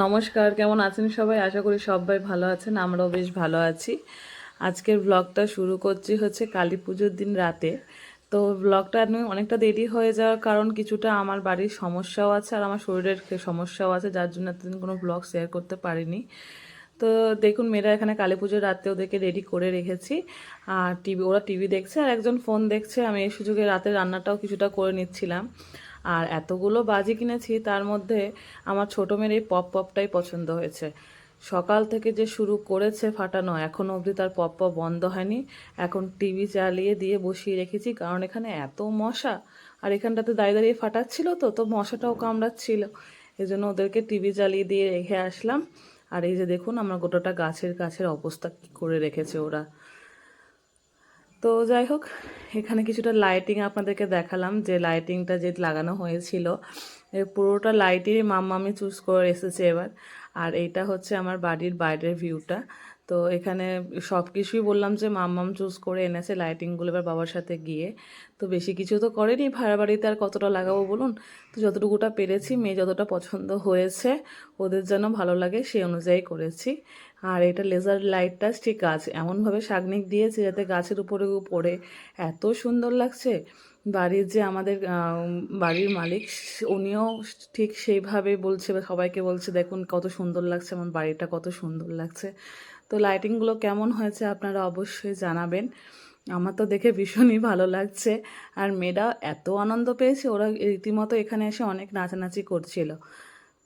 নমস্কার, কেমন আছেন সবাই? আশা করি সবাই ভালো আছেন, আমরাও বেশ ভালো আছি। আজকের ব্লগটা শুরু করছি হচ্ছে কালী পুজোর দিন রাতে। তো ব্লগটা আমি অনেকটা দেরি হয়ে যাওয়ার কারণ কিছুটা আমার বাড়ির সমস্যাও আছে আর আমার শরীরের সমস্যাও আছে, যার জন্য এতদিন কোনো ব্লগ শেয়ার করতে পারিনি। তো দেখুন, মেয়েরা এখানে কালী পুজোর রাতে ওদেরকে রেডি করে রেখেছি। আর ওরা টিভি দেখছে আর একজন ফোন দেখছে। আমি এই সুযোগে রাতে রান্নাটাও কিছুটা করে নিচ্ছিলাম। আর এতগুলো বাজি কিনেছি, তার মধ্যে আমার ছোটো মেয়ের এই পপটাই পছন্দ হয়েছে। সকাল থেকে যে শুরু করেছে ফাটানো, এখনও অবধি তার পপ বন্ধ হয়নি। এখন টিভি চালিয়ে দিয়ে বসিয়ে রেখেছি, কারণ এখানে এত মশা। আর এখানটাতে দাঁড়িয়ে দাঁড়িয়ে ফাটাচ্ছিল, তো মশাটাও কামড়াচ্ছিল। এই জন্য ওদেরকে টিভি চালিয়ে দিয়ে রেখে আসলাম। আর এই যে দেখুন, আমার গোটাটা গাছের অবস্থা কী করে রেখেছে ওরা। তো যাই হোক, এখানে কিছুটা লাইটিং আপনাদেরকে দেখালাম, যে লাইটিংটা যে লাগানো হয়েছিল, পুরোটা লাইটেরই মাম্মামি চুজ করে এসেছে এবার। আর এইটা হচ্ছে আমার বাড়ির বাইরের ভিউটা। তো এখানে সব কিছুই বললাম যে মাম্মাম চুজ করে এনেছে লাইটিংগুলো এবার বাবার সাথে গিয়ে। তো বেশি কিছু তো করেনি, ভাড়া বাড়িতে আর কতটা লাগাবো বলুন। তো যতটুকুটা পেরেছি, মেয়ে যতটা পছন্দ হয়েছে, ওদের যেন ভালো লাগে সেই অনুযায়ী করেছি। আর এটা লেজার লাইটটা ঠিক আছে এমনভাবে সাগনিক দিয়েছে যাতে গাছের উপরে পড়ে এত সুন্দর লাগছে। বাড়ির যে আমাদের বাড়ির মালিক, উনিও ঠিক সেইভাবে বলছে, সবাইকে বলছে দেখুন কত সুন্দর লাগছে, আমার বাড়িটা কত সুন্দর লাগছে। তো লাইটিংগুলো কেমন হয়েছে আপনারা অবশ্যই জানাবেন। আমার তো দেখে ভীষণই ভালো লাগছে। আর মেয়েরা এত আনন্দ পেয়েছে, ওরা রীতিমতো এখানে এসে অনেক নাচানাচি করছিল।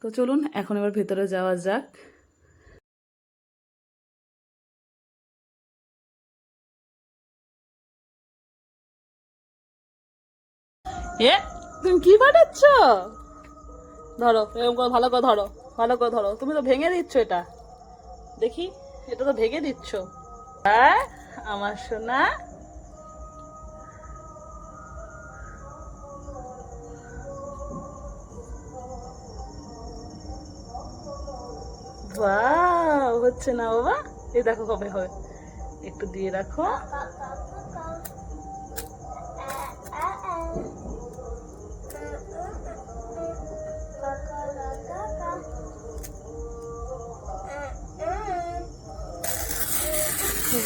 তো চলুন এখন এবার ভেতরে যাওয়া যাক। এ, তুমি কি বানাচ্ছ? ধরো, এরকম করে ভালো করে ধরো, ভালো করে ধরো। তুমি তো ভেঙে দিচ্ছ এটা, দেখি। এটা তো ভেঙে দিচ্ছ। হ্যাঁ, আমার সোনা। বাহ, হচ্ছে না বাবা। এই দেখো কবে হয়, একটু দিয়ে রাখো।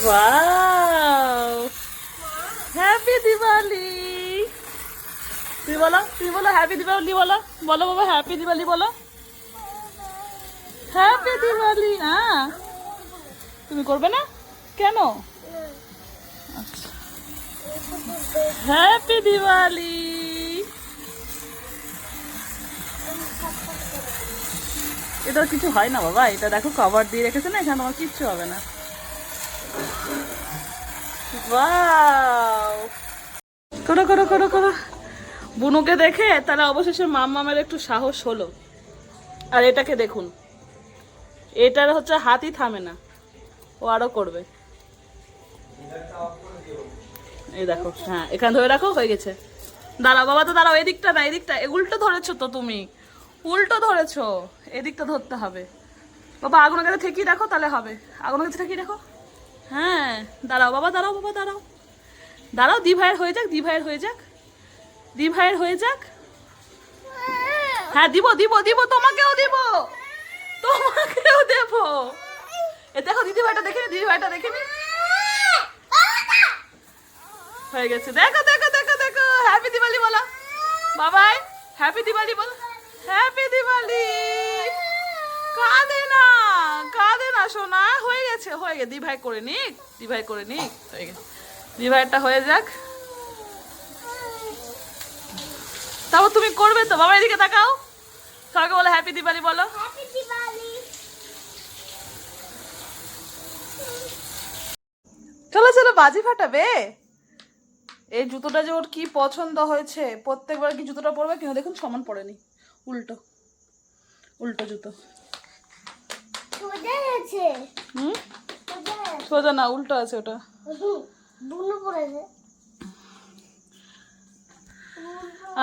Wow, happy Diwali. তুমি বলো হ্যাপি দিওয়ালি, বলো বলো বাবা, হ্যাপি দিওয়ালি বলো। হ্যাপি দিওয়ালি। হ্যাঁ, তুমি করবে না কেন? আচ্ছা, হ্যাপি দিওয়ালি। এটা কিছু হয় না বাবা, এটা দেখো কভার দিয়ে রেখেছে না, এখানে তোমার কিচ্ছু হবে না। ওয়াও, করো করো করো করো। বুনুকে দেখে তারা অবশেষে মাম্মামের একটু সাহস হলো। আর এটাকে দেখুন, এটার হচ্ছে হাতই থামে না, ও আরো করবে। এই দেখো, হ্যাঁ এখানে ধরে রাখো, হয়ে গেছে। দাঁড়াও বাবা, তো দাঁড়াও, এদিকটা না, এদিকটা উল্টো ধরেছো তো তুমি, উল্টো ধরেছো। এদিকটা ধরতে হবে বাবা। আগুনের কাছে ঠেকিয়ে রাখো, তাহলে হবে। আগুনের কাছে ঠেকিয়ে রাখো। হ্যাঁ, দাঁড়াও বাবা, দাঁড়াও বাবা, দাঁড়াও দাঁড়াও। দি ভাইয়ের হয়ে যাক, দি ভাইয়ের হয়ে যাক, দি ভাইয়ের হয়ে যাক। হ্যাঁ, দিব দিব দিব, তোমাকেও দিব, তোমাকেও দেব। এ দেখো, দিদি ভাইটা দেখে নি, দিদি ভাইটা দেখে নি। হয়ে গেছে, দেখো দেখো দেখো দেখো। হ্যাপি দিওয়ালি বলো বাবাই, হ্যাপি দিওয়ালি বলো, হ্যাপি দিওয়ালি। কাঁদে না, কাঁদে না সোনা। হয়ে গেছে, হয়ে গেছে। দি ভাই করে নিক, দি ভাই করে নিক, হয়ে গেছে। দি ভাইটা হয়ে যাক, তারপর তুমি করবে তো। বাবা এদিকে তাকাও, সবাইকে বলো হ্যাপি দিওয়ালি বলো। চলো চলো, বাজি ফাটাবে। এই জুতোটা যে ওর কি পছন্দ হয়েছে, প্রত্যেকবার কি জুতোটা পরবে, কিন্তু দেখুন সমান পড়েনি, উল্টো উল্টো জুতো। হুম, সোজা না, উল্টো আছে ওটা।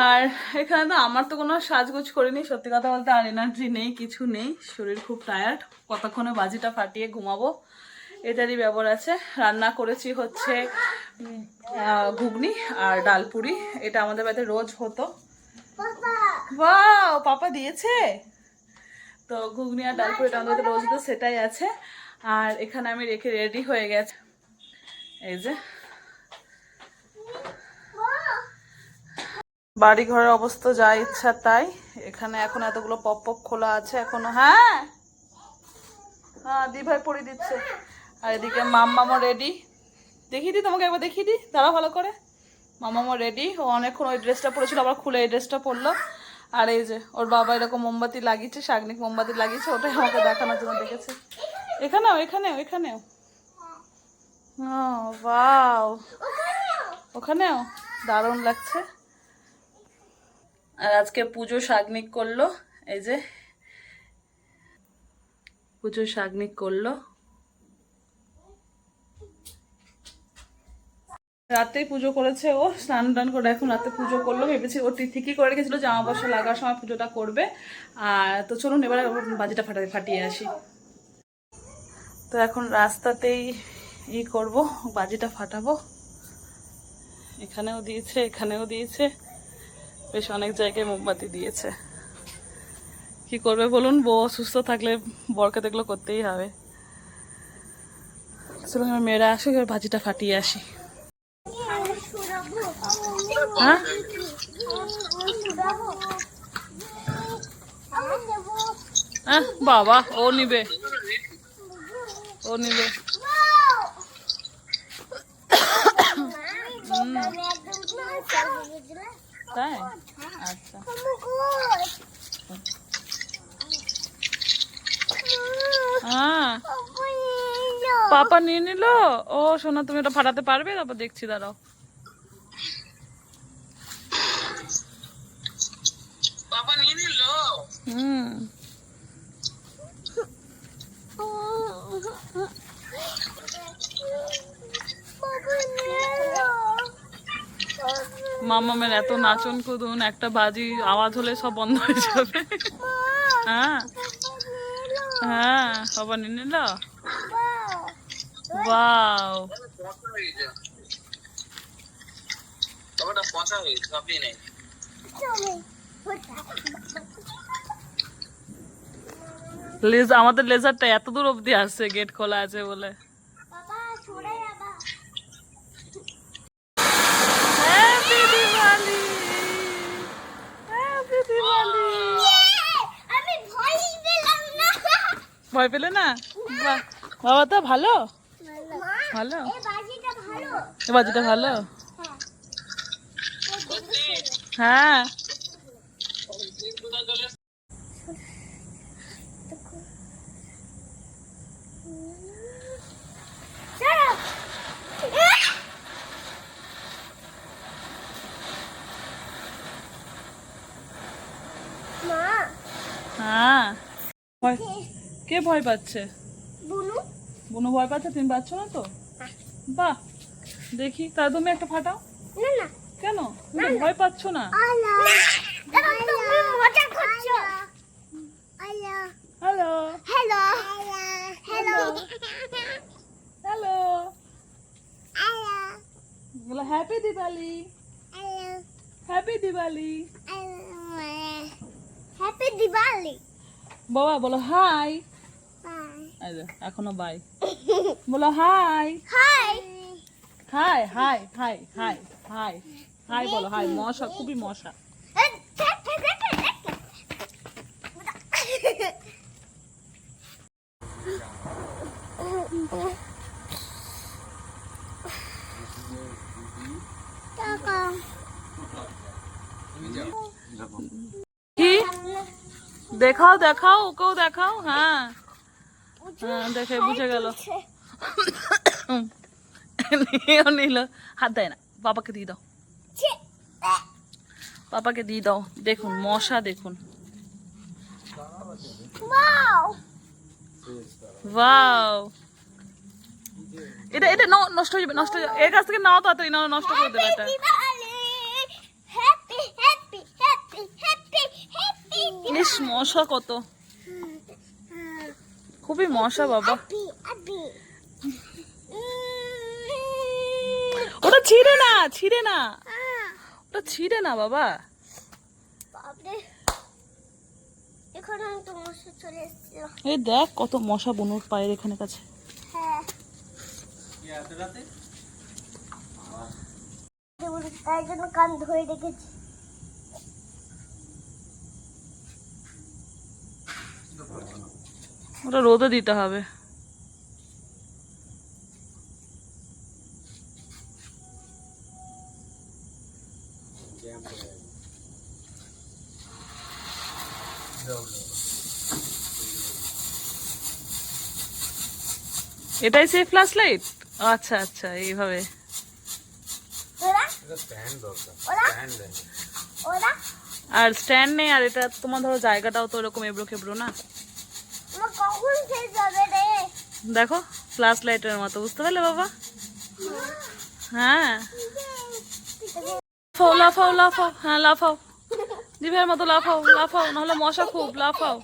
আর এখানে তো আমার তো কোনো সাজগোজ করিনি, সত্যি কথা বলতে। আর এনার্জি নেই, কিছু নেই, শরীর খুব টায়ার্ড। কতক্ষণে বাজিটা ফাটিয়ে ঘুমাবো, এটারই ব্যাপার আছে। রান্না করেছি হচ্ছে ঘুগনি আর ডালপুরি। এটা আমাদের বাড়িতে রোজ হতো। বাহ, পাপা দিয়েছে। তো ঘুগনি আর ডাল পুরি আমাদের রোজ তো সেটাই আছে। আর এখানে আমি রেখে রেডি হয়ে গেছে, এই যে। বাড়ি ঘরের অবস্থা যা ইচ্ছা তাই। এখানে এখন এতগুলো পপ পপ খোলা আছে এখনো। হ্যাঁ হ্যাঁ, দি ভাই পরিয়ে দিচ্ছে। আর এদিকে মাম্মামও রেডি। দেখিয়ে দিই তোমাকে, একবার দেখিয়ে দিই, দাঁড়া ভালো করে। মাম্মামও রেডি, ও অনেকক্ষণ ওই ড্রেসটা পরেছিল, আবার খুলে এই ড্রেসটা পরলো। আর এই যে ওর বাবা এরকম মোমবাতি লাগিয়েছে, শাগনিক মোমবাতি লাগিয়েছে, ওটাই আমাকে দেখানোর জন্য দেখেছে। এখানেও এখানেও এখানেও, ওয়াও, ওখানেও দারুণ লাগছে। আর আজকে পুজো শাগনিক করলো, এই যে পুজো শাগনিক করলো। রাতেই পুজো করেছে ও, স্নান টান করে এখন রাতে পুজো করলো। ভেবেছি ও ঠিকই করে রেখেছিল জামা বর্ষা লাগার সময় পুজোটা করবে। আর তো চলুন এবার বাজিটা ফাটিয়ে আসি। তো এখন রাস্তাতেই করব, বাজিটা ফাটাবো। এখানেও দিয়েছে, এখানেও দিয়েছে, বেশ অনেক জায়গায় মোমবাতি দিয়েছে। কি করবে বলুন, বউ অসুস্থ থাকলে বরকে দেখলো করতেই হবে। চলুন আমার মেয়েরা আসুক, এবার বাজিটা ফাটিয়ে আসি। হ্যাঁ বাবা, ও নিবে, ও নিবে। তাই, আচ্ছা। হ্যাঁ পাপা নিয়ে নিল। ও সোনা, তুমি ওটা ফাটাতে পারবে? তারপর দেখছি, দাঁড়াও। পাপা নিয়ে নিল। মামামের এত নাচন কুদুন, একটা বাজি আওয়াজ হলে সব বন্ধ হয়ে যাবে। হ্যাঁ হ্যাঁ, বাবা নিয়ে নিল। ওয়াও, আমাদের লেজারটা এত দূর অব্দি আসছে, গেট খোলা আছে বলে। ভয় পেলে না? বাবা তো ভালো, ভালো, এ বাজিটা ভালো। হ্যাঁ হ্যাঁ, কে ভয় পাচ্ছে? বুনু ভয় পাচ্ছে, তুমি পাচ্ছ না তো? বাহ, দেখি তাহলে তুমি একটা ফাটাও। কেন তুমি ভয় পাচ্ছ না? হ্যালো হ্যালো হ্যালো হ্যালো, বলো happy Diwali, happy Diwali, happy Diwali. বাবা বলো হাই, এখনো বাই বলো। High high high high high high high high বলো, হাই। মশা, খুবই মশা। কি দেখাও, দেখাও, ওকেও দেখাও। হ্যাঁ হ্যাঁ, দেখে বুঝে গেল। নিল, হাত দেয় না, বাবাকে দিয়ে দাও, পাপাকে দিয়ে দাও। দেখুন মশা, দেখুন। ওয়াও, এটা এটা নষ্ট হয়ে যাবে, নষ্ট হয়ে যাবে। এর কাছ থেকে নাও তাড়াতাড়ি, নাও, নষ্ট করে দেবে এটা। ইস, মশা কত, খুবই মশা বাবা। ওটা ছিঁড়ে না, ছিঁড়ে না, ওটা ছিঁড়ে না বাবা। এখানে তো মশা চলে এসেছিল। এই দেখ কত মশা বনুর পায়ের এখানে কাছে। হ্যাঁ তাই জন্য কান ধরে রেখেছি। ওটা রোদে দিতে হবে। এটাই সেই ফ্ল্যাশ লাইট? আচ্ছা আচ্ছা, এইভাবে। ওরা ওরা ওরা আর স্ট্যান্ড নেই, আর এটা তোমার ধরো জায়গাটাও তো এরকম এবড়ো খেবড়ো না। আমার কখন শেষ হবে রে? দেখো ফ্ল্যাশ লাইটের মতো, বুঝতে পারলে বাবা? হ্যাঁ, লাফাও লাফাও লাফাও, হ্যাঁ লাফাও, জিভের মতো লাফাও লাফাও, নাহলে মশা খুব, লাফাও।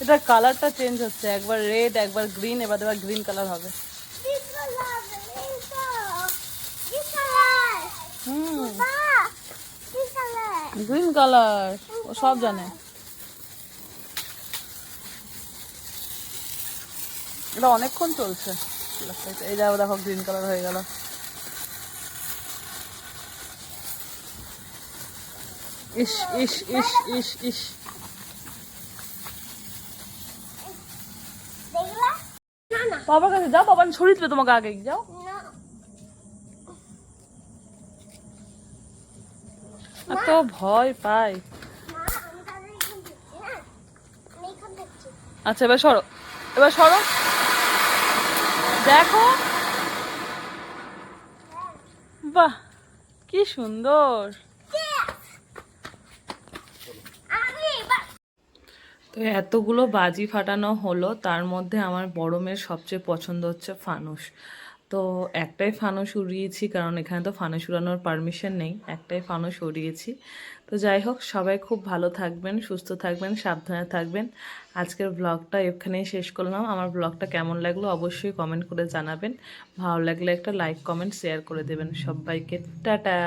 এটা কালারটা চেঞ্জ হচ্ছে, একবার রেড একবার গ্রিন, এবার গ্রিন কালার হবে। হুম, গ্রিন কালার ও সব জানে। এটা অনেকক্ষণ চলছে। এই যাও দেখো গ্রিন কালার হয়ে গেল। ইস ইস ইস ইস ইস, বাবার কাছে যাও, বাবা ছড়িয়ে দিবে তোমাকে, আগে যাও। এত ভয় পাই। আচ্ছা এবার সরো, এবার সরো, দেখো বাহ কি সুন্দর। তো এতগুলো বাজি ফাটানো হলো, তার মধ্যে আমার বড় মেয়ের সবচেয়ে পছন্দ হচ্ছে ফানুস। তো একটাই ফানুস উড়িয়েছি, কারণ এখানে তো ফানুস উড়ানোর পারমিশন নেই, একটাই ফানুস উড়িয়েছি। তো যাই হোক, সবাই খুব ভালো থাকবেন, সুস্থ থাকবেন, সাবধানে থাকবেন। আজকের ব্লগটা এখানেই শেষ করলাম। আমার ব্লগটা কেমন লাগলো অবশ্যই কমেন্ট করে জানাবেন। ভালো লাগলে একটা লাইক কমেন্ট শেয়ার করে দেবেন। সবাইকে টাটা।